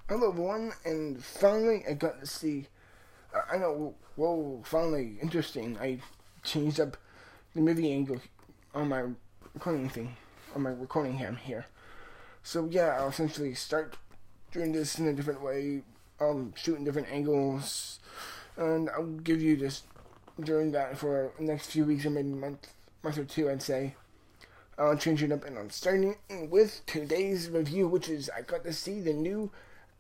Hello, everyone, and finally I got to see. I know, whoa, finally, interesting. I changed up the movie angle on my recording thing, on my recording cam here. So, yeah, I'll essentially start doing this in a different way. I'll shoot in different angles, and I'll give you just during that for the next few weeks or maybe month or two, I'd say. I'll change it up, and I'm starting with today's review, which is I got to see the new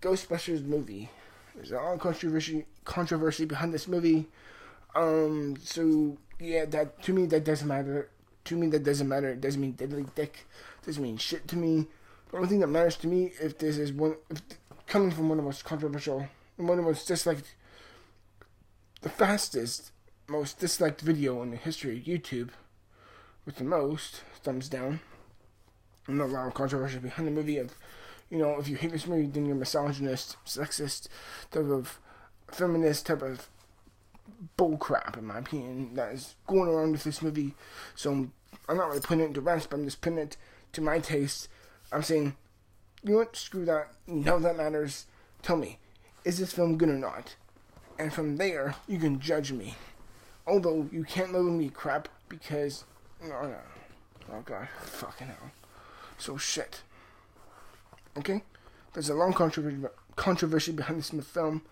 Ghostbusters movie. There's a lot of controversy behind this movie. So yeah, that to me that doesn't matter. To me that doesn't matter. It doesn't mean diddly dick. It doesn't mean shit to me. The only thing that matters to me if this is coming from one of the most controversial and one of the most disliked, the fastest, most disliked video in the history of YouTube, with the most thumbs down. And a lot of controversy behind the movie of, if you hate this movie, then you're misogynist, sexist, type of feminist, type of bullcrap, in my opinion, that is going around with this movie. So I'm not really putting it into rest, but I'm just putting it to my taste. I'm saying, you know what, screw that, none of that matters. Tell me, is this film good or not? And from there, you can judge me. Although, you can't label me crap, because, no. Oh god, fucking hell. So shit. Okay? There's a long controversy behind this film.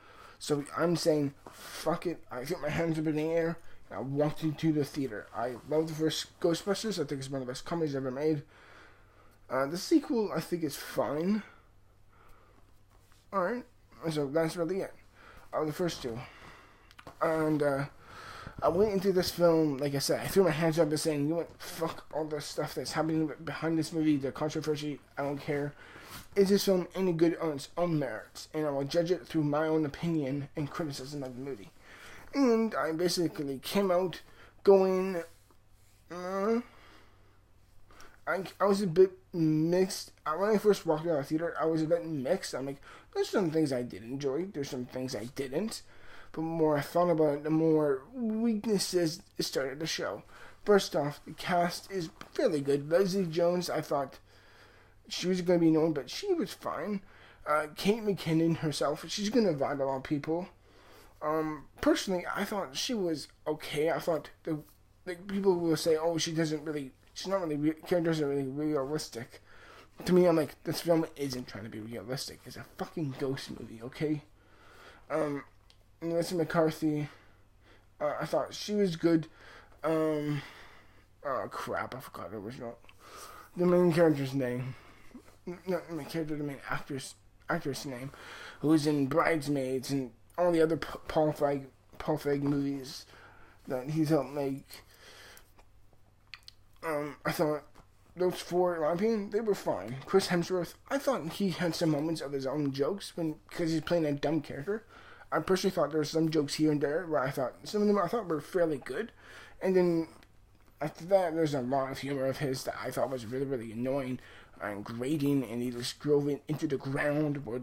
So I'm saying, fuck it. I threw my hands up in the air and I walked into the theater. I love the first Ghostbusters. I think it's one of the best comedies ever made. The sequel, I think, is fine. Alright. So that's really it. The first two. And, I went into this film, like I said, I threw my hands up and saying, you know what, fuck all the stuff that's happening behind this movie, the controversy, I don't care. Is this film any good on its own merits? And I will judge it through my own opinion and criticism of the movie. And I basically came out going, I was a bit mixed. When I first walked out of the theater, I was a bit mixed. I'm like, there's some things I did enjoy, there's some things I didn't. But the more I thought about it, the more weaknesses it started to show. First off, the cast is fairly good. Leslie Jones, I thought she was going to be known, but she was fine. Kate McKinnon herself, she's going to vibe a lot of people. Personally, I thought she was okay. I thought people will say, oh, she's not really, characters are really realistic. To me, I'm like, this film isn't trying to be realistic. It's a fucking ghost movie, okay? Melissa McCarthy, I thought she was good. Oh crap, I forgot the main character's name. Not the main character, the main actress name, who was in Bridesmaids and all the other Paul Feig movies that he's helped make. I thought those four, in my opinion, they were fine. Chris Hemsworth, I thought he had some moments of his own jokes because he's playing a dumb character. I personally thought there were some jokes here and there where I thought some of them were fairly good, and then after that there's a lot of humor of his that I thought was really, really annoying and grating, and he just drove it into the ground where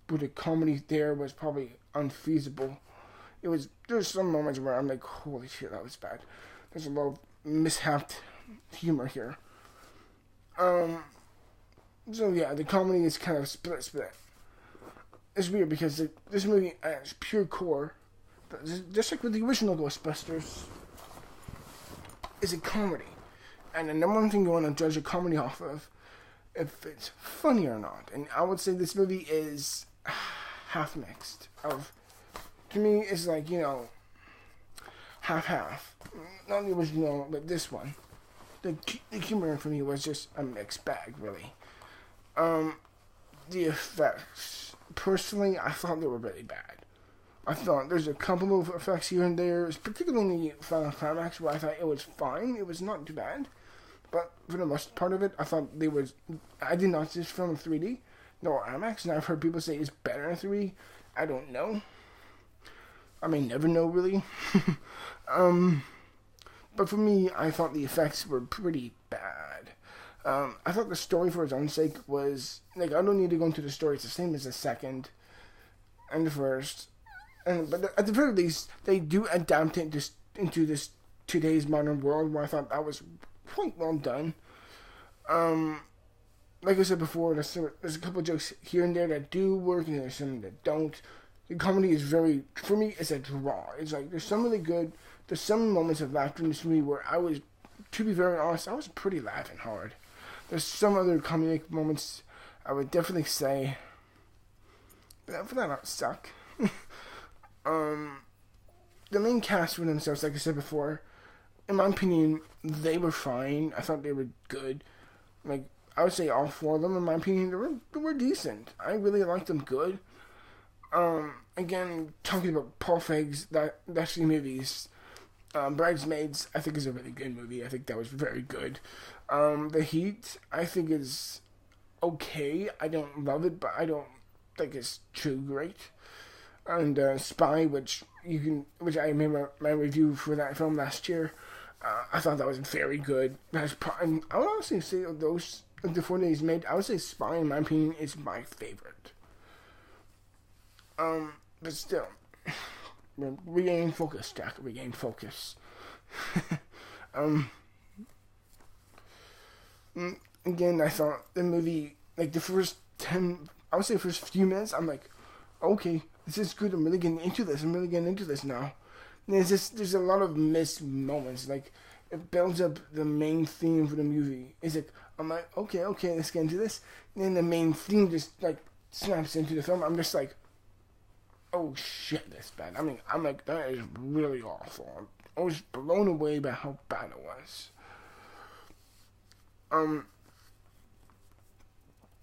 the comedy there was probably unfeasible. There's some moments where I'm like, holy shit, that was bad. There's a lot of mishapped humor here. So yeah, the comedy is kind of split. It's weird because this movie at its pure core, just like with the original Ghostbusters, is a comedy. And the number one thing you want to judge a comedy off of, if it's funny or not. And I would say this movie is half mixed. To me, it's like, half. Not the original, but this one. The humor for me was just a mixed bag, really. The effects. Personally, I thought they were really bad. I thought there's a couple of effects here and there, particularly in the final climax, where I thought it was fine. It was not too bad. But for the most part of it, I thought I did not see this film in 3D, nor IMAX, and I've heard people say it's better in 3D. I don't know. I may never know, really. But for me, I thought the effects were pretty bad. I thought the story, for its own sake, was I don't need to go into the story. It's the same as the second and the first, but at the very least, they do adapt it into this today's modern world. Where I thought that was quite well done. like I said before, there's a couple of jokes here and there that do work, and there's some that don't. The comedy is very, for me, it's a draw. It's like, there's some really good, there's some moments of laughter in this movie where I was, to be very honest, I was pretty laughing hard. There's some other comedic moments I would definitely say, but for that not suck. The main cast for themselves, like I said before, in my opinion, they were fine. I thought they were good. Like, I would say all four of them, in my opinion, they were decent. I really liked them good. Again, talking about Paul Feig's that's the movies. Bridesmaids, I think, is a really good movie. I think that was very good. The Heat, I think, is okay. I don't love it, but I don't think it's too great. And Spy, which I remember my review for that film last year. I thought that was very good. And I would honestly say of those, of the 4 days made, I would say Spy, in my opinion, is my favorite. But still, regain focus, Jack. Regain focus. Again, I thought the movie, like the first first few minutes, I'm like, okay, this is good. I'm really getting into this. Now. And there's a lot of missed moments. Like, it builds up the main theme for the movie. It's like, I'm like, okay, let's get into this. And then the main theme just, like, snaps into the film. I'm just like, oh shit, that's bad. I mean, I'm like, that is really awful. I was blown away by how bad it was.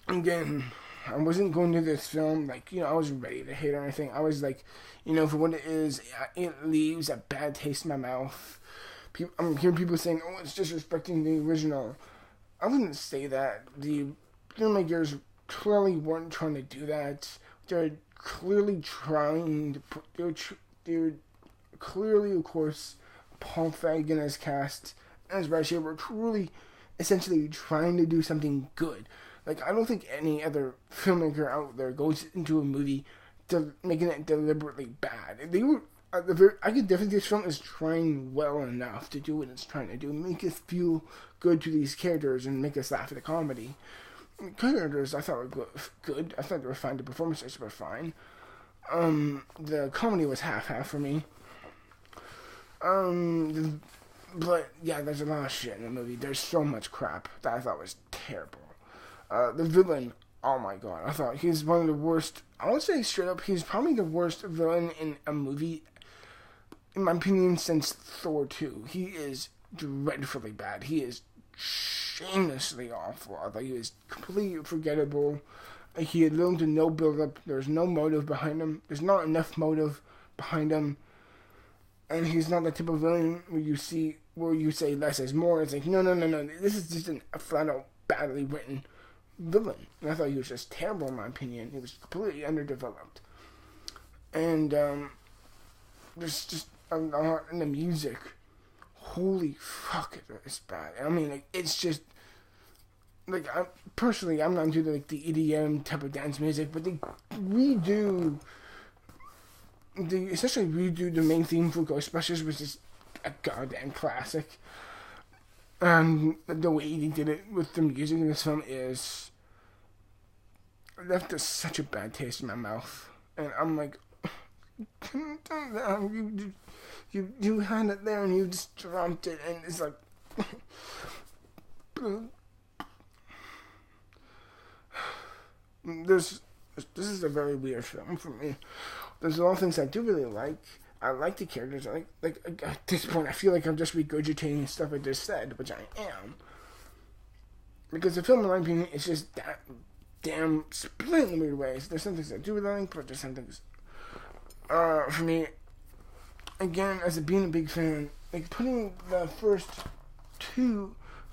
Again, I wasn't going to this film, like, I was ready to hate or anything. I was like, for what it is, it leaves a bad taste in my mouth. I'm hearing people saying, oh, it's disrespecting the original. I wouldn't say that. The filmmakers clearly weren't trying to do that. They're clearly trying to put, they're clearly, of course, Paul Feig and his cast and his writer were truly, essentially trying to do something good. Like, I don't think any other filmmaker out there goes into a movie making it deliberately bad. They were, I could definitely, this film is trying well enough to do what it's trying to do, make us feel good to these characters and make us laugh at the comedy. Characters I thought were good. I thought they were fine. The performances were fine. The comedy was half for me. But yeah, there's a lot of shit in the movie. There's so much crap that I thought was terrible. The villain, oh my god, I thought he's one of the worst. I would say straight up, he's probably the worst villain in a movie, in my opinion, since Thor 2. He is dreadfully bad. He is shamelessly awful. I thought he was completely forgettable. He had little to no build-up. There's no motive behind him. There's not enough motive behind him. And he's not the type of villain where you say less is more. It's like, no. This is just a flat-out badly written villain. And I thought he was just terrible, in my opinion. He was completely underdeveloped. And there's just a lot in the music. Holy fuck, it's bad. I mean, like, it's just, like, I'm not into like the EDM type of dance music, but they essentially redo the main theme for Ghostbusters, which is a goddamn classic. And the way they did it with the music in this film is left such a bad taste in my mouth. And I'm like, you had it there and you just dropped it, and it's like, this is a very weird film for me. There's a lot of things I do really like. I like the characters. I like at this point, I feel like I'm just regurgitating stuff I just said, which I am. Because the film, in my opinion, is just that damn split in weird ways. There's some things I do really like, but there's some things, for me, again, being a big fan, like, putting the first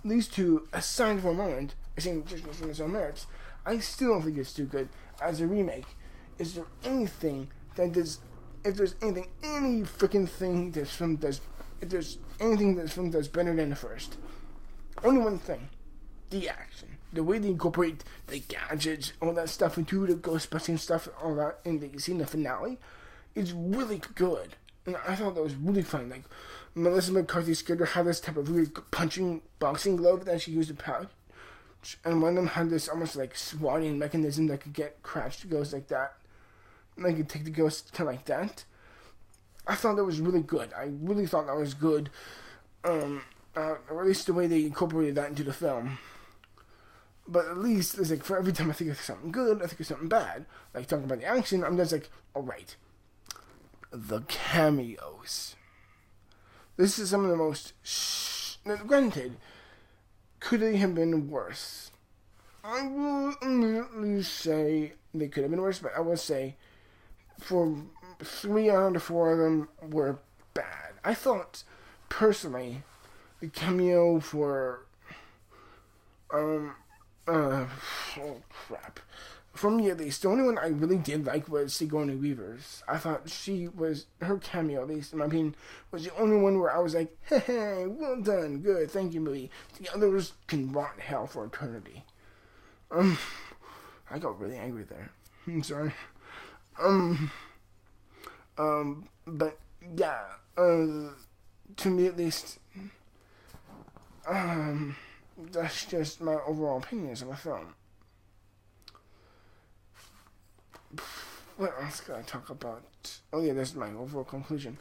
these two aside for a moment, I think just from its own merits, I still don't think it's too good as a remake. Is there anything that does, if there's anything, any freaking thing this film does, if there's anything this film does better than the first, only one thing: the action. The way they incorporate the gadgets, all that stuff into the Ghostbusters stuff, all that, and that you see in the finale, is really good. And I thought that was really fun. Like, Melissa McCarthy's character had this type of weird punching boxing glove that she used to and one of them had this almost like swatting mechanism that could get crashed ghosts like that. Like, could take the ghost kind of like that. I thought that was really good. I really thought that was good. Or at least the way they incorporated that into the film. But at least, it's like, for every time I think of something good, I think of something bad. Like, talking about the action, I'm just like, alright. The cameos. This is some of the most... Granted, could they have been worse? I will immediately say they could have been worse, but I will say, for 3 out of 4 of them were bad. I thought, personally, the cameo for... oh crap. For me, at least, the only one I really did like was Sigourney Weaver's. I thought her cameo, at least in my opinion, was the only one where I was like, hey, well done, good, thank you, movie. The others can rot in hell for eternity. I got really angry there. I'm sorry. But yeah, to me at least, that's just my overall opinions on the film. What else can I talk about? Oh yeah, that's my overall conclusion.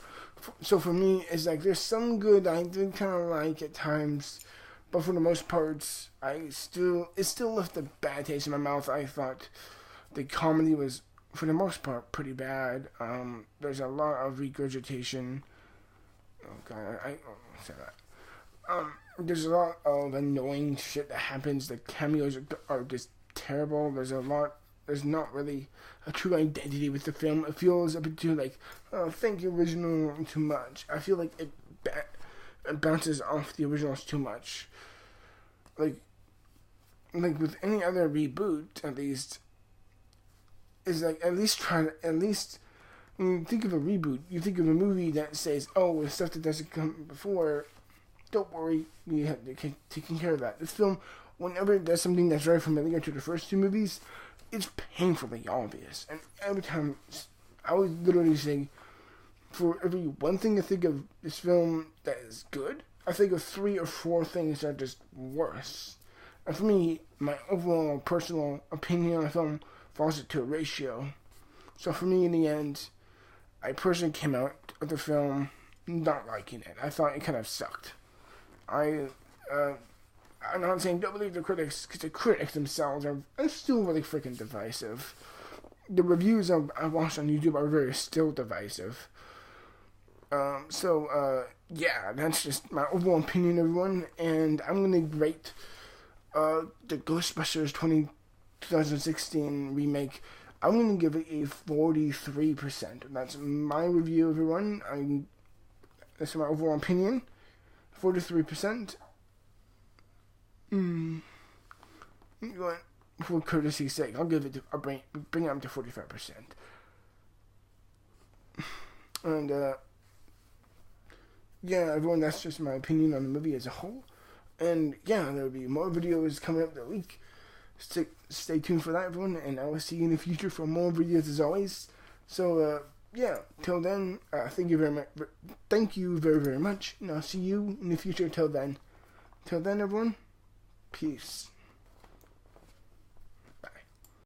So for me, it's like there's some good I did kind of like at times, but for the most part, it still left a bad taste in my mouth. I thought the comedy was, for the most part, pretty bad. There's a lot of regurgitation. Oh god, I won't say that. There's a lot of annoying shit that happens. The cameos are just terrible. There's not really a true identity with the film. It feels a bit too like, oh, thank you, original, too much. I feel like it bounces off the originals too much. Like with any other reboot, at least, is like when you think of a reboot, you think of a movie that says, oh, the stuff that doesn't come before, don't worry, we have taken care of that. This film, whenever it does something that's very familiar to the first 2 movies, it's painfully obvious. And every time, I would literally say, for every one thing I think of this film that is good, I think of 3 or 4 things that are just worse. And for me, my overall personal opinion on the film falls into a ratio. So for me, in the end, I personally came out of the film not liking it. I thought it kind of sucked. I'm not saying don't believe the critics, because the critics themselves are still really freaking divisive. The reviews I watched on YouTube are still divisive. Yeah, that's just my overall opinion, everyone. And I'm going to rate the Ghostbusters 2016 remake. I'm going to give it a 43%. That's my review, everyone. That's my overall opinion. 43%. For courtesy's sake, I'll bring it up to 45%. And yeah, everyone, that's just my opinion on the movie as a whole. And yeah, there'll be more videos coming up that week. Stay tuned for that, everyone, and I will see you in the future for more videos as always. So yeah, till then, thank you very much. Thank you very, very much, and I'll see you in the future. Till then, everyone. Peace.